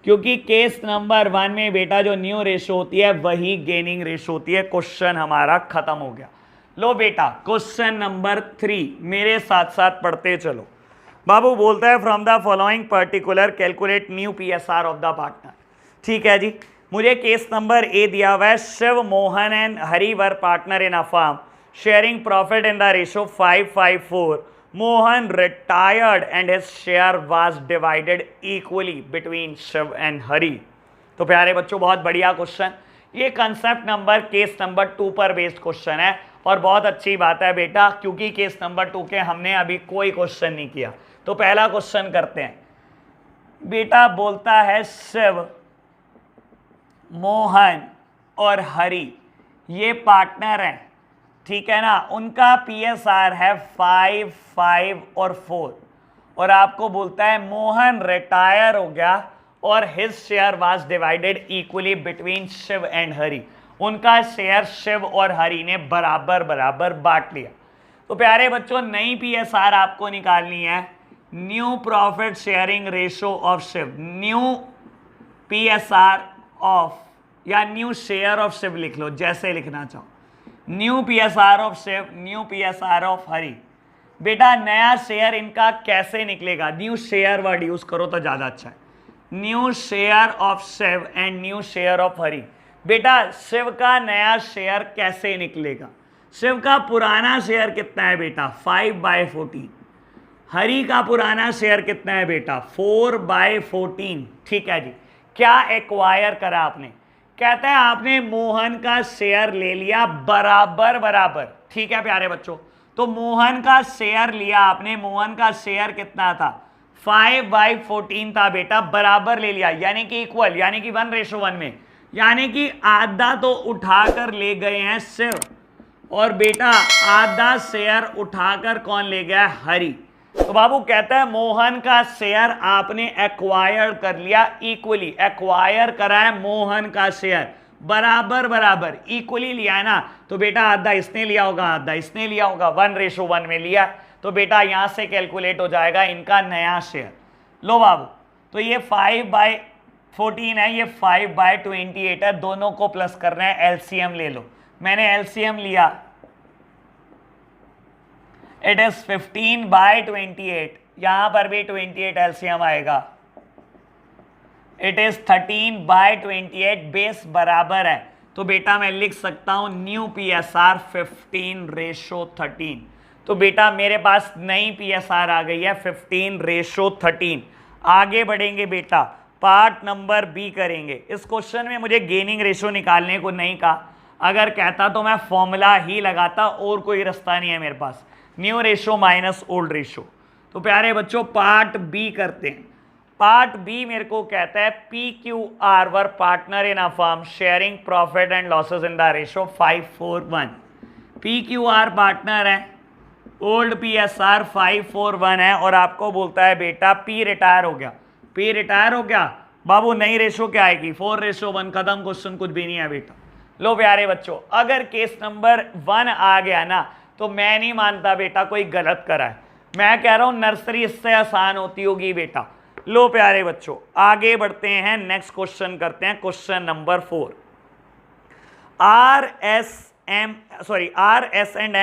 क्योंकि केस नंबर 1 में बेटा जो न्यू रेशो होती है वही गेनिंग रेशो होती है। क्वेश्चन हमारा खत्म हो गया। लो बेटा क्वेश्चन नंबर 3 मेरे साथ साथ पढ़ते चलो। बाबू बोलता है from the following particular calculate new PSR of the partner. ठीक है जी, मुझे केस नंबर ए दिया हुआ है, Shiv Mohan and Hari were partner in a firm sharing profit in the ratio 5/4. Mohan retired and his share was divided equally between Shiv and Hari. तो प्यारे बच्चों बहुत बढ़िया क्वेश्चन, ये कंसेप्ट नंबर केस नंबर 2 पर बेस्ड क्वेश्चन है, और बहुत अच्छी बात है बेटा क्योंकि केस नंबर 2 के हमने अभी कोई क्वेश्चन नहीं किया। तो पहला क्वेश्चन करते हैं बेटा। बोलता है शिव, मोहन और हरि ये पार्टनर हैं, ठीक है ना, उनका पीएसआर है 5, 5 और 4, और आपको बोलता है मोहन रिटायर हो गया और his share was divided equally between Shiv and Hari, उनका शेयर शिव और हरि ने बराबर बराबर बांट लिया। तो प्यारे बच्चों नई पीएसआर आपको निकालनी है, new profit sharing ratio of Shiv, new PSR of या न्यू शेयर ऑफ शिव लिख लो, जैसे लिखना चाहो, new PSR of Shiv, new PSR of Hari. बेटा नया शेयर इनका कैसे निकलेगा? न्यू शेयर वर्ड यूज करो तो ज्यादा अच्छा है, new share of Shiv and new share of Hari. बेटा शिव का नया शेयर कैसे निकलेगा? शिव का पुराना शेयर कितना है बेटा? 5/14। हरि का पुराना शेयर कितना है बेटा? 4/14। ठीक है जी, क्या एक्वायर करा आपने? कहता है आपने मोहन का शेयर ले लिया बराबर बराबर, ठीक है प्यारे बच्चों। तो मोहन का शेयर लिया आपने, मोहन का शेयर कितना था 5/14 था बेटा, बराबर ले लिया यानी कि इक्वल, यानी कि 1:1 में, यानी कि आधा तो उठाकर ले गए हैं शिव, और बेटा आधा शेयर उठाकर कौन ले गया है, हरि। तो बाबू कहता है मोहन का शेयर आपने एक्वायर कर लिया इक्वली, एक्वायर करा है मोहन का शेयर बराबर बराबर, इक्वली लिया है ना। तो बेटा आधा इसने लिया होगा, आधा इसने लिया होगा, 1:1 में लिया। तो बेटा यहां से कैलकुलेट हो जाएगा इनका नया शेयर। लो बाबू, तो ये 5/14 है, ये 5/28 है, दोनों को प्लस करना है, एलसीएम ले लो। मैंने एलसीएम लिया, इट इज 15/28, यहां पर भी 28 एलसीएम आएगा, इट इज 13/28, बेस बराबर है। तो बेटा मैं लिख सकता हूं न्यू पीएसआर 15:13। तो बेटा मेरे पास नई पीएसआर आ गई है 15:13। आगे बढ़ेंगे बेटा, पार्ट नंबर बी करेंगे। इस क्वेश्चन में मुझे गेनिंग रेशो निकालने को नहीं कहा, अगर कहता तो मैं फॉर्मूला ही लगाता, और कोई रास्ता नहीं है मेरे पास, new ratio minus old ratio. तो प्यारे बच्चों पार्ट बी करते हैं। पार्ट बी मेरे को कहता है PQR were partner in a firm sharing profit and losses in the ratio 5:4:1। PQR partner है, ओल्ड PSR 5:4:1 है, और आपको बोलता है बेटा P रिटायर हो गया। P रिटायर हो गया बाबू, नई रेशो क्या आएगी 4:1, खत्म, क्वेश्चन कुछ भी नहीं है बेटा। लो प्यारे बच्चों, अगर केस नंबर 1 आ गया ना, तो मैं नहीं मानता बेटा कोई गलत करा है, मैं कह रहा हूं नर्सरी इससे आसान होती होगी बेटा। लो प्यारे बच्चों आगे बढ़ते हैं, नेक्स्ट क्वेश्चन करते हैं, question number 4। RS&M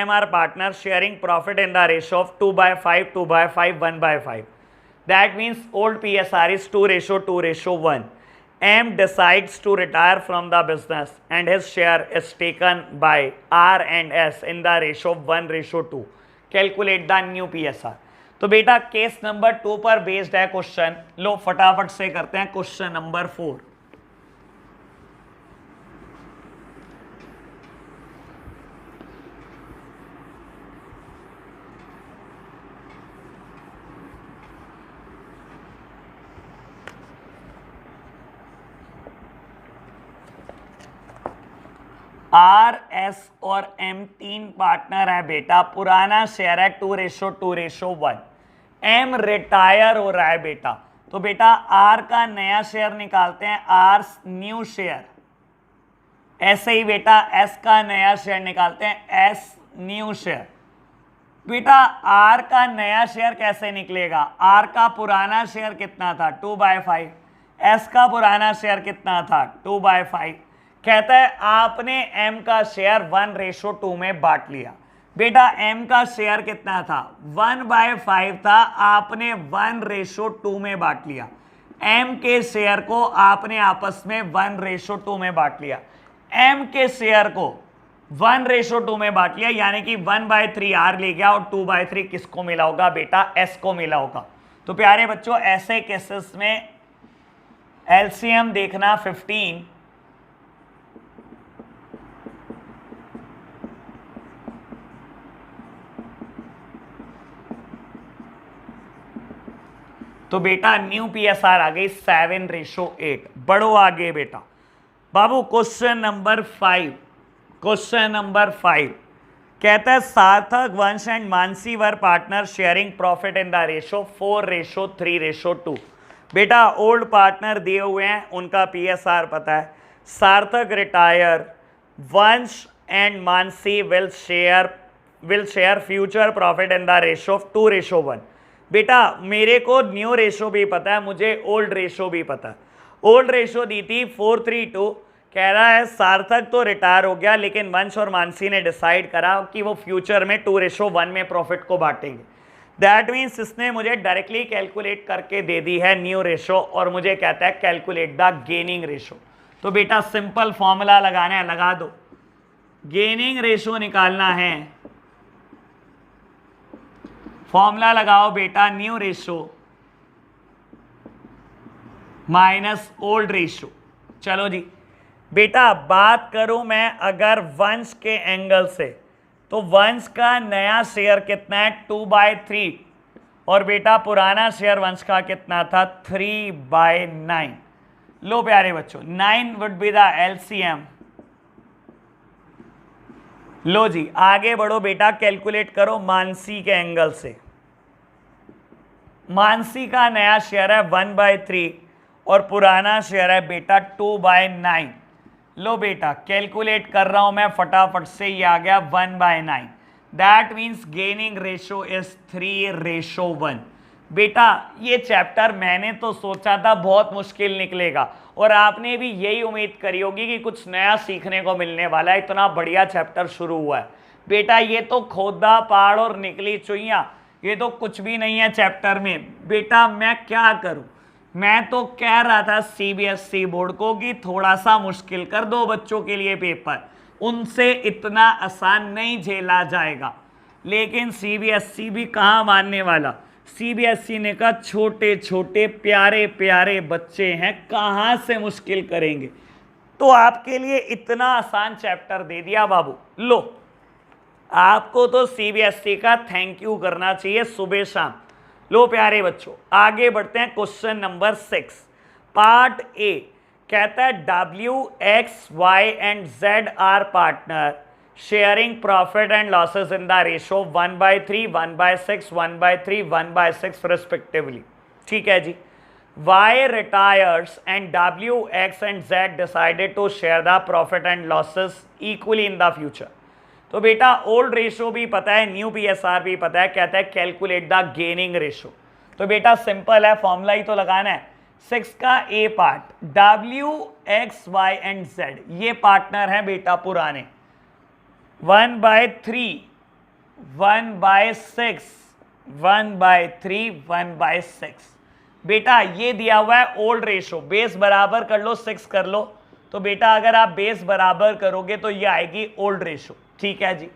are partners sharing profit in the ratio of 2/5, 2/5, 1/5. That means old PSR is 2:2:1. M decides to retire from the business and his share is taken by R and S in the ratio of 1:2. Calculate the new PSR. तो बेटा case number 2 पर based है question. लो फटाफट से करते हैं question number 4। R S और M 3 partner है बेटा, पुराना शेयर है 2:2:1। एम रिटायर हो रहा है बेटा, तो बेटा आर का नया शेयर निकालते हैं, आर न्यू शेयर। ऐसे ही बेटा एस का नया शेयर निकालते हैं, एस न्यू शेयर। बेटा आर का नया शेयर कैसे निकलेगा, आर का पुराना शेयर कितना था 2/5, एस का पुराना शेयर कितना था 2/5। कहता है आपने एम का शेयर 1:2 में बांट लिया। बेटा एम का शेयर कितना था 1/5 था, आपने 1:2 में बांट लिया। एम के शेयर को आपने आपस में 1:2 में बांट लिया, एम के शेयर को 1:2 में बांट लिया, यानी कि 1/3 आर ले गया और 2/3 किसको मिला होगा बेटा, एस को मिला होगा। तो प्यारे बच्चों ऐसे केसेस में एलसीएम देखना 15, तो बेटा न्यू पीएसआर आ गई 7:8। बढ़ो आगे बेटा बाबू, क्वेश्चन नंबर 5। क्वेश्चन नंबर 5 कहता है सार्थक, वंश and Mansi were partner sharing profit in the ratio 4:3:2। बेटा ओल्ड पार्टनर दिए हुए हैं, उनका पीएसआर पता है, सार्थक रिटायर, वंश and Mansi will share future profit in the ratio of 2:1। बेटा मेरे को न्यू रेशो भी पता है, मुझे ओल्ड रेशो भी पता है। ओल्ड रेशो दी थी 4:3:2। कह रहा है सार्थक तो रिटायर हो गया, लेकिन वंश और मानसी ने डिसाइड करा कि वो फ्यूचर में 2:1 में प्रॉफिट को बांटेंगे। दैट मीन्स इसने मुझे डायरेक्टली कैलकुलेट करके दे दी है न्यू रेशो, और मुझे कहता है कैलकुलेट द गेनिंग रेशो। तो बेटा सिंपल फॉर्मूला लगाना है, लगा दो। गेनिंग रेशो निकालना है, फॉर्मूला लगाओ बेटा, new ratio minus old ratio. चलो जी, बेटा बात करूं मैं अगर वंश के एंगल से, तो वंश का नया शेयर कितना है 2/3, और बेटा पुराना शेयर वंश का कितना था 3/9। लो प्यारे बच्चों 9 वुड बी द एलसीएम। लो जी आगे बढ़ो बेटा, कैलकुलेट करो मानसी के एंगल से। मानसी का नया शेयर है 1/3 और पुराना शेयर है बेटा 2/9। लो बेटा कैलकुलेट कर रहा हूं मैं फटाफट से, ही आ गया 1/9। That means gaining ratio is 3:1। बेटा ये चैप्टर मैंने तो सोचा था बहुत मुश्किल निकलेगा, और आपने भी यही उम्मीद करी होगी कि कुछ नया सीखने को मिलने वाला है, इतना बढ़िया चैप्टर शुरू हुआ है। बेटा ये तो खोदा पहाड़ और निकली चुईया, ये तो कुछ भी नहीं है चैप्टर में। बेटा मैं क्या करूं, मैं तो कह रहा था सीबीएसई बोर्ड को कि थोड़ा सा मुश्किल कर दो बच्चों के लिए पेपर, उनसे इतना आसान नहीं झेला जाएगा। लेकिन सीबीएसई भी कहाँ मानने वाला। सीबीएसई ने कहा छोटे छोटे प्यारे प्यारे बच्चे हैं, कहाँ से मुश्किल करेंगे, तो आपके लिए इतना आसान चैप्टर दे दिया बाबू। लो आपको तो सीबीएसई का थैंक यू करना चाहिए सुबह शाम। लो प्यारे बच्चों आगे बढ़ते हैं, क्वेश्चन नंबर 6 पार्ट ए कहता है WX, Y and Z are partner sharing profit and losses in the ratio 1/3, 1/6, 1/3, 1/6 respectively. ठीक है जी। Y retires and WX and Z decided to share the profit and losses equally in the future. तो बेटा old ratio भी पता है, new PSR भी पता है, कहता है कैलकुलेट द गेनिंग रेशो। तो बेटा सिंपल है, फॉर्मूला ही तो लगाना है। 6 का A part WX, Y and Z ये पार्टनर है बेटा पुराने, 1/3, 1/6, 1/3, 1/6। बेटा ये दिया हुआ है ओल्ड रेशो, बेस बराबर कर लो 6 कर लो, तो बेटा अगर आप बेस बराबर करोगे तो ये आएगी ओल्ड रेशो। ठीक है जी।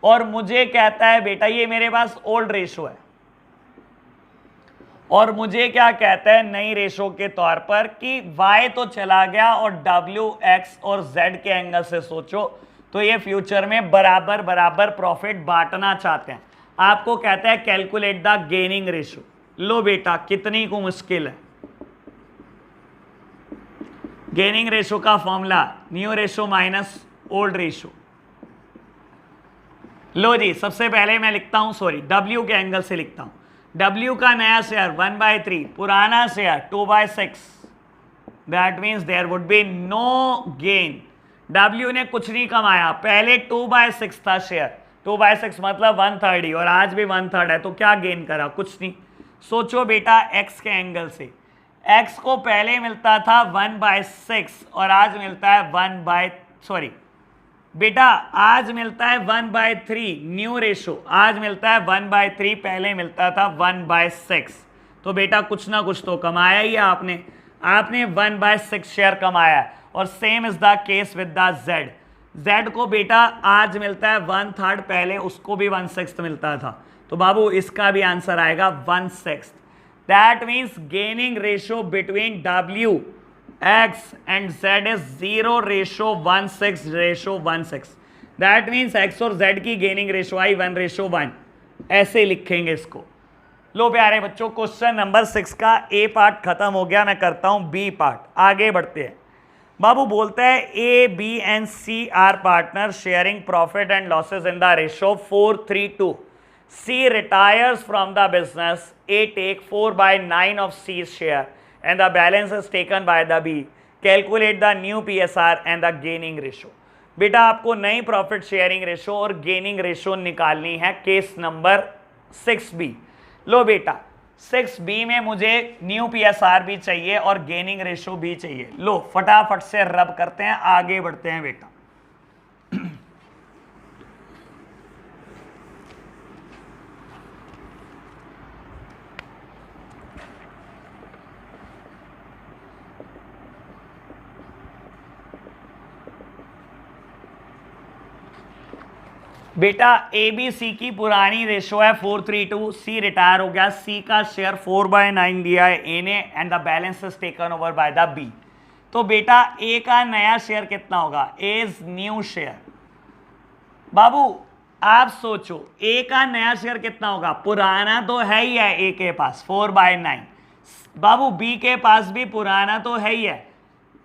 और मुझे कहता है बेटा ये मेरे पास ओल्ड रेशो है, और मुझे क्या कहता है नई रेशो के तौर पर कि Y तो चला गया, और WX और Z के एंगल से सोचो तो ये फ्यूचर में बराबर बराबर प्रॉफिट बांटना चाहते हैं। आपको कहता है कैलकुलेट द गेनिंग रेशो। लो बेटा कितनी को मुश्किल है, गेनिंग रेशो का formula new ratio minus old ratio. लो जी सबसे पहले मैं लिखता हूं, सॉरी W के एंगल से लिखता हूं, W का नया शेयर 1/3, पुराना share 2/6, that means there would be no gain. W ने कुछ नहीं कमाया, पहले 2/6 था शेयर, 2/6 मतलब 1/3 और आज भी 1/3 है, तो क्या गेन करा, कुछ नहीं। सोचो बेटा X के एंगल से, X को पहले मिलता था 1/6 और आज मिलता है बेटा आज मिलता है 1/3 न्यू रेशो, आज मिलता है 1/3, पहले मिलता था 1/6। तो बेटा कुछ ना कुछ तो कमाया ही है आपने 1/6 शेयर कमाया है। और same is the case with the Z को बेटा आज मिलता है 1/3, पहले उसको भी 1/6 मिलता था, तो बाबू इसका भी आंसर आएगा 1/6। That means gaining ratio between WX and Z is 0:1/6. That means X और Z की गेनिंग रेशो आई 1:1, ऐसे लिखेंगे इसको। लो प्यारे बच्चों क्वेश्चन नंबर 6 का ए पार्ट खत्म हो गया, मैं करता हूं बी पार्ट। आगे बढ़ते हैं। बाबू बोलता है A, B and C are partner sharing profit and losses in the ratio 4:3:2। C retires from the business, A take 4/9 of C's share and the balance is taken by the B. Calculate the new PSR and the gaining ratio. बेटा आपको नई profit sharing ratio और gaining ratio निकालनी है, case number 6B। लो बेटा 6B में मुझे new PSR भी चाहिए और गेनिंग रेशो भी चाहिए। लो फटाफट से रब करते हैं, आगे बढ़ते हैं बेटा। बेटा ABC की पुरानी रेशो है 4:3:2, C रिटायर हो गया, C का शेयर 4/9 दिया है A ने and the balance is taken over by the B। तो बेटा ए का नया शेयर कितना होगा, एज न्यू शेयर। बाबू आप सोचो ए का नया शेयर कितना होगा, पुराना तो है ही है ए के पास 4/9, बाबू बी के पास भी पुराना तो है ही है,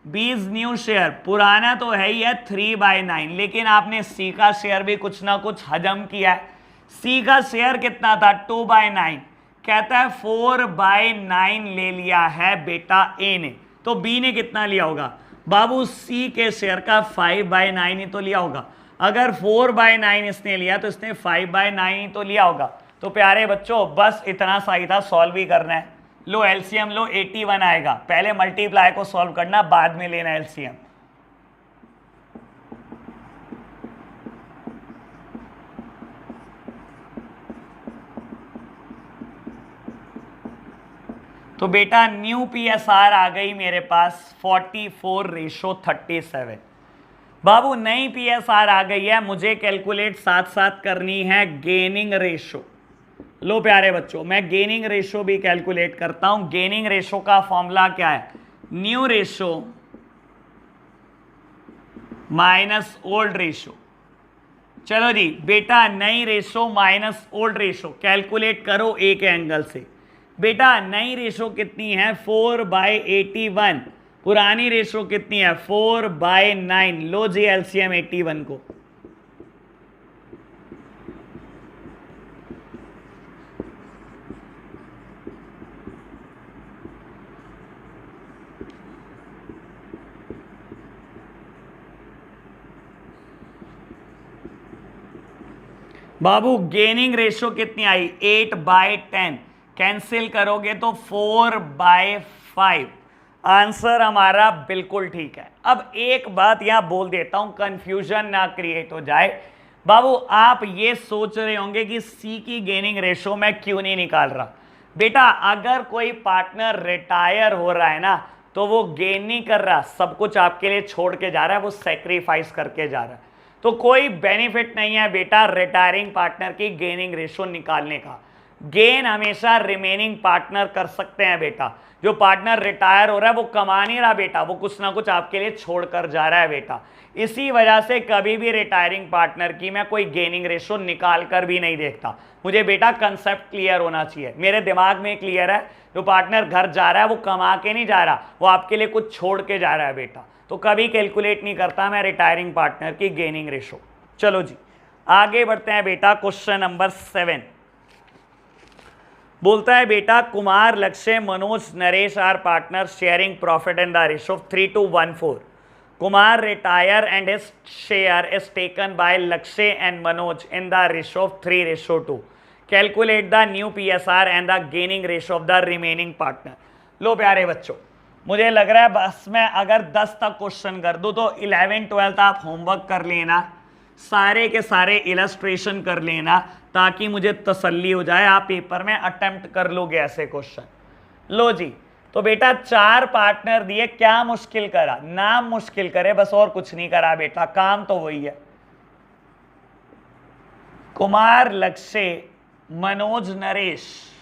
बी इज न्यू शेयर, पुराना तो है ही है 3/9, लेकिन आपने सी का शेयर भी कुछ ना कुछ हजम किया है। सी का शेयर कितना था 2/9, कहता है 4/9 ले लिया है बेटा ए ने, तो बी ने कितना लिया होगा, बाबू सी के शेयर का 5/9 ही तो लिया होगा। अगर 4/9 इसने लिया तो इसने 5/9 ही तो लिया होगा। तो प्यारे बच्चों बस इतना सा ही था, सॉल्व भी करना है। लो एलसीएम लो, 81 आएगा, पहले मल्टीप्लाई को सॉल्व करना, बाद में लेना एलसीएम। तो बेटा न्यू पीएसआर आ गई मेरे पास 44:37। बाबू नई पीएसआर आ गई है, मुझे कैलकुलेट साथ साथ करनी है गेनिंग रेशो। लो प्यारे बच्चों मैं गेनिंग रेशो भी कैलकुलेट करता हूं। गेनिंग रेशो का फॉर्मूला क्या है, new ratio minus old ratio. चलो जी बेटा नई ratio minus old ratio calculate करो एक एंगल से। बेटा नई रेशो कितनी है 4/81, पुरानी रेशो कितनी है 4/9। लो जी एलसीएम 81 को। बाबू गेनिंग रेशो कितनी आई 8/10, कैंसिल करोगे तो 4/5। आंसर हमारा बिल्कुल ठीक है। अब एक बात यहां बोल देता हूं, कंफ्यूजन ना क्रिएट हो जाए। बाबू आप ये सोच रहे होंगे कि सी की गेनिंग रेशो मैं क्यों नहीं निकाल रहा। बेटा अगर कोई पार्टनर रिटायर हो रहा है ना तो वो गेन नहीं कर रहा, सब कुछ आपके लिए छोड़ के जा रहा है, वो सेक्रीफाइस करके जा रहा है। तो कोई बेनिफिट नहीं है बेटा रिटायरिंग पार्टनर की गेनिंग रेशो निकालने का। गेन हमेशा रिमेनिंग पार्टनर कर सकते हैं बेटा। जो पार्टनर रिटायर हो रहा है वो कमा नहीं रहा बेटा, वो कुछ ना कुछ आपके लिए छोड़कर जा रहा है बेटा। इसी वजह से कभी भी रिटायरिंग पार्टनर की मैं कोई गेनिंग रेशो निकाल कर भी नहीं देखता। मुझे बेटा कंसेप्ट क्लियर होना चाहिए, मेरे दिमाग में क्लियर है जो पार्टनर घर जा रहा है वो कमा के नहीं जा रहा, वो आपके लिए कुछ छोड़ के जा रहा है बेटा। तो कभी कैलकुलेट नहीं करता मैं रिटायरिंग पार्टनर की गेनिंग रेशो। चलो जी आगे बढ़ते हैं बेटा। क्वेश्चन नंबर 7 बोलता है बेटा Kumar Lakshya Manoj Naresh are partner sharing profit in the ratio of 3:14। Kumar retire and his share is taken by Lakshay and Manoj in the ratio of 3:2. Calculate the new PSR and the gaining ratio of the remaining partner. लो प्यारे बच्चों मुझे लग रहा है बस मैं अगर 10 तक क्वेश्चन कर दूं तो 11 12 आप होमवर्क कर लेना, सारे के सारे इलस्ट्रेशन कर लेना ताकि मुझे तसल्ली हो जाए आप पेपर में अटेम्प्ट कर लोगे ऐसे क्वेश्चन। लो जी तो बेटा 4 पार्टनर दिए, क्या मुश्किल करा, नाम मुश्किल करे बस और कुछ नहीं करा बेटा, काम तो वही है। कुमार लक्ष्य मनोज नरेश,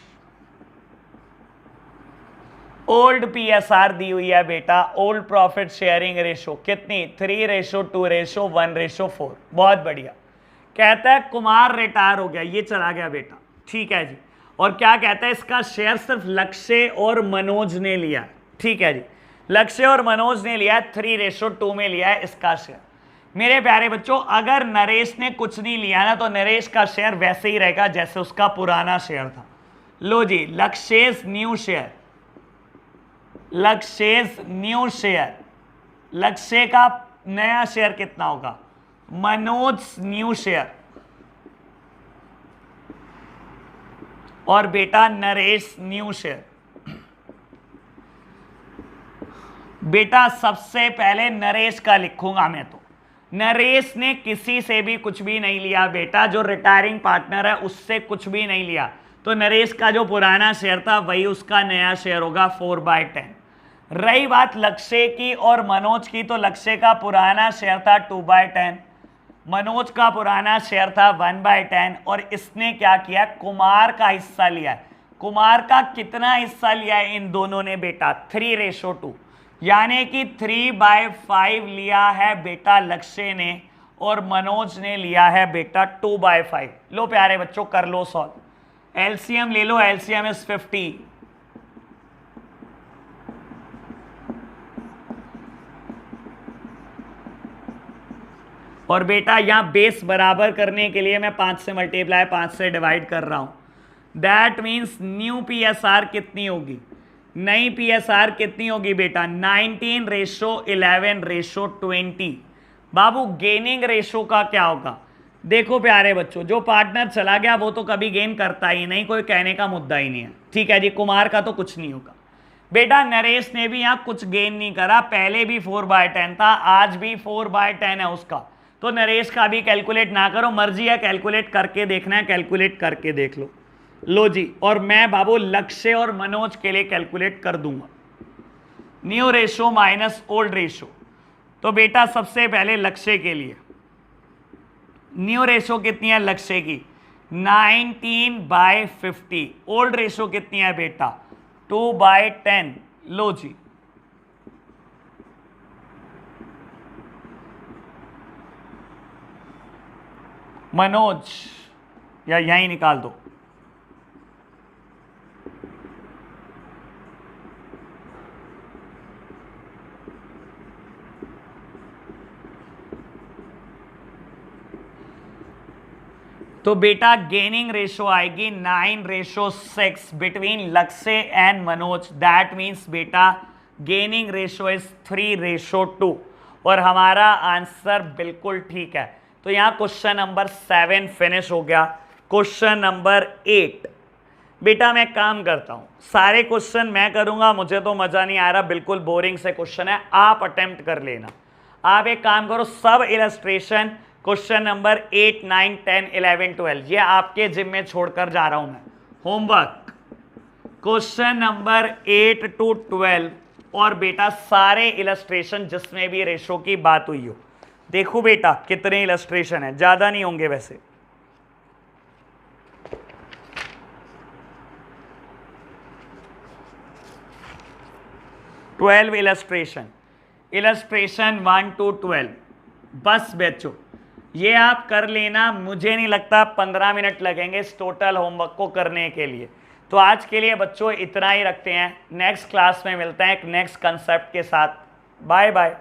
ओल्ड पीएसआर दी हुई है बेटा, ओल्ड प्रॉफिट शेयरिंग रेशो कितनी 3:2:1:4। बहुत बढ़िया। कहता है कुमार रिटायर हो गया, ये चला गया बेटा, ठीक है जी। और क्या कहता है इसका शेयर सिर्फ लक्ष्य और मनोज ने लिया, ठीक है जी, लक्ष्य और मनोज ने लिया 3:2 में लिया है इसका शेयर। मेरे प्यारे बच्चों अगर नरेश ने कुछ नहीं लिया ना तो नरेश का शेयर वैसे ही रहेगा जैसे उसका पुराना शेयर था। लो जी लक्ष्य न्यू शेयर, लक्ष्य न्यू शेयर, लक्ष्य का नया शेयर कितना होगा मनोज न्यू शेयर, और बेटा नरेश न्यू शेयर। बेटा सबसे पहले नरेश का लिखूंगा मैं, तो नरेश ने किसी से भी कुछ भी नहीं लिया बेटा, जो रिटायरिंग पार्टनर है उससे कुछ भी नहीं लिया, तो नरेश का जो पुराना शेयर था वही उसका नया शेयर होगा 4/10। रही बात लक्ष्य की और मनोज की, तो लक्ष्य का पुराना शेयर था 2/10, मनोज का पुराना शेयर था 1/10, और इसने क्या किया कुमार का हिस्सा लिया है। कुमार का कितना हिस्सा लिया है इन दोनों ने बेटा 3:2। यानी कि 3/5 लिया है बेटा लक्ष्य ने और मनोज ने लिया है बेटा 2/5। लो प्यारे बच्चों कर लो सॉल्व। एलसीएम ले लो, एलसीएम इज 50। और बेटा यहां बेस बराबर करने के लिए मैं 5 से मल्टीप्लाई 5 से डिवाइड कर रहा हूं। दैट मीन्स न्यू पीएसआर कितनी होगी, नई पीएसआर कितनी होगी बेटा 19:11:20। बाबू गेनिंग रेशो का क्या होगा, देखो प्यारे बच्चों जो पार्टनर चला गया वो तो कभी गेन करता ही नहीं, कोई कहने का मुद्दा ही नहीं है। ठीक है जी, कुमार का तो कुछ नहीं होगा। बेटा नरेश ने भी यहां कुछ गेन नहीं करा, पहले भी 4/10 था, आज भी 4/10 है उसका, तो नरेश का भी कैलकुलेट ना करो, मर्जी है कैलकुलेट करके देखना है कैलकुलेट करके देख लो। लो जी, और मैं बाबू लक्ष्य और मनोज के लिए कैलकुलेट कर दूंगा new ratio minus old ratio. तो बेटा सबसे पहले लक्ष्य के लिए न्यू रेशो कितनी है लक्ष्य की 19/50, ओल्ड रेशो कितनी है बेटा 2/10। लो जी, मनोज या यहीं निकाल दो। तो बेटा गेनिंग रेशो आएगी 9:6 बिटवीन लक्ष्य एंड मनोज। दैट मीन्स बेटा गेनिंग रेशो इज 3:2 और हमारा आंसर बिल्कुल ठीक है। तो यहां क्वेश्चन नंबर 7 फिनिश हो गया। क्वेश्चन नंबर 8 बेटा मैं काम करता हूं, सारे क्वेश्चन मैं करूंगा, मुझे तो मजा नहीं आ रहा, बिल्कुल बोरिंग से क्वेश्चन है, आप अटेम्प्ट कर लेना। आप एक काम करो, सब इलस्ट्रेशन क्वेश्चन नंबर 8, 9, 10, 11, 12 ये आपके जिम में छोड़कर जा रहा हूं मैं। होमवर्क क्वेश्चन नंबर 8 to 12 और बेटा सारे इलस्ट्रेशन जिसमें भी रेशो की बात हुई हो। देखो बेटा कितने इलस्ट्रेशन है, ज्यादा नहीं होंगे वैसे। इलस्ट्रेशन 1 to 12 बस बच्चों ये आप कर लेना, मुझे नहीं लगता 15 मिनट लगेंगे इस टोटल होमवर्क को करने के लिए। तो आज के लिए बच्चों इतना ही रखते हैं, नेक्स्ट क्लास में मिलते हैं एक नेक्स्ट कंसेप्ट के साथ। Bye bye.